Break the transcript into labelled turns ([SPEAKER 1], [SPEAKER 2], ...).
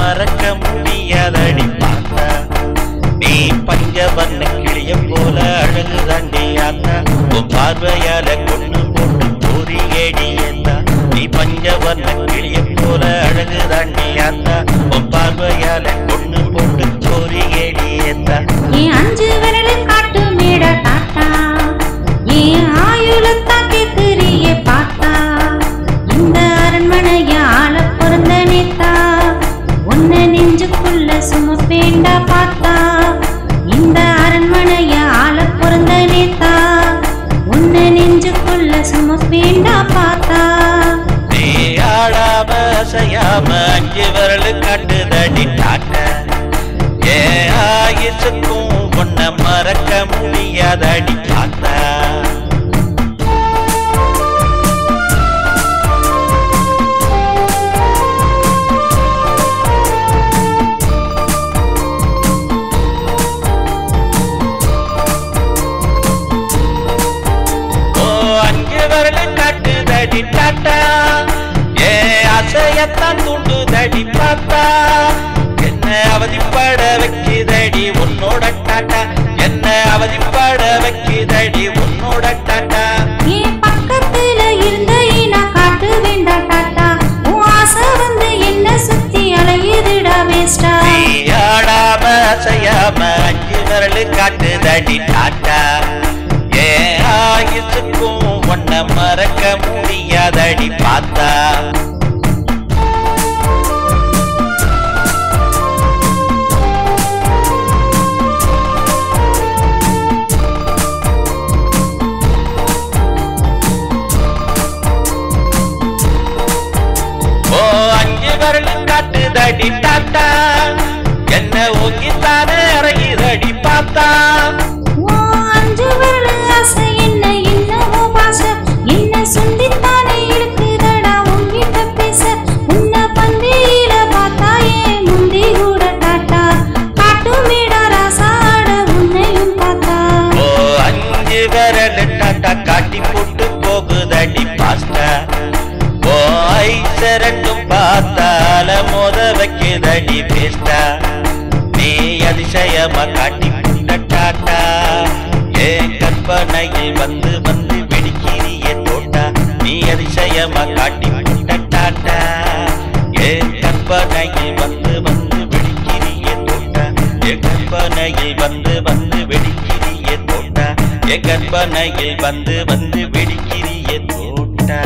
[SPEAKER 1] மறக்க முடியாதடி பார்த்தா நீ பஞ்சவர்ண கிளிய போல அழகு தாண்டி ஆத்தா உன் பார்வையால கொண்டு போட்டு போரியேடி ஏத்தா நீ பஞ்சவர்ண கிளிய போல அழகு தாண்டி ஆத்தா உன் பார்வையால கொண்டு போட்டு போரியேடி ஏத்தா
[SPEAKER 2] நீ அஞ்சு விரல் காட்டு மேட தாத்தா நீ ஆயுளத்தா கேக்குறியே பார்த்தா இந்த அரண்மனைய ஆள பிறந்த நேத்தா உன்னை நெஞ்சுக்குள்ள சுமப்பேண்டா பார்த்தா இந்த அரண்மனைய ஆள பிறந்த நேத்தா உன்னை நெஞ்சுக்குள்ள சுமப்பேண்டா பார்த்தா
[SPEAKER 1] நீ ஆடாம அசையாம அஞ்சு விரல் காட்டுதடி தாத்தா ஏன் ஆயுசுக்கும் உன்னை மறக்க முடியாதடி பார்த்தா காட்டுதடி டாட்டா ஏ அசையத்தான் தூண்டுதடி பார்த்தா என்ன அவதிப்பட வைக்குதடி உன்னோட டாட்டா என்ன அவதிப்பட வைக்குதடி உன்னோட டாட்டா
[SPEAKER 2] நீ பக்கத்துல இருந்த நான் காட்டு வேண்டாம் டாட்டா உன் ஆசை வந்து என்ன சுத்தி அலையுதுடா வேஸ்டா
[SPEAKER 1] நீ ஆடாம அசையாம அஞ்சு விரல் காட்டுதடி டாட்டா ஏ ஆயுசுக்கும் உன்னை மறக்க முடியாதடி பார்த்தா ஓ அஞ்சு விரல் காட்டுதடி டாட்டா என்ன ஓங்கித்தானே இறங்கிதடி பார்த்தா
[SPEAKER 2] அஞ்சு விரல் ஆசை என்ன என்னவோ பாச என்ன சொல்லித்தானே இருக்குதடா உன்கிட்ட பேச உன்னை பந்தியில பார்த்தா ஏன் முந்தி கூட டாட்டா காட்டு மேடா ராசாட உன்னையும் பார்த்தா
[SPEAKER 1] ஓ அஞ்சு விரல் டாட்டா காட்டி போட்டு போகுதடி பாஸ்டா ஓ ஐசரட்டும் பார்த்தால மோத வைக்குதடி பேஸ்டா நீ அதிசயமா காட்டி புட்ட டாட்டா ஏன் கற்பனையில் வந்து வந்து வெடிக்கிறிய தோட்டா நீ அதிசயமா காட்டி புட்ட டாட்டா ஏன் கற்பனையில் வந்து வந்து வெடிக்கிறிய தோட்டா என் கற்பனையில் வந்து வந்து வெடிக்கிறிய தோட்டா என் கற்பனையில் வந்து வந்து வெடிக்கிறிய தோட்டா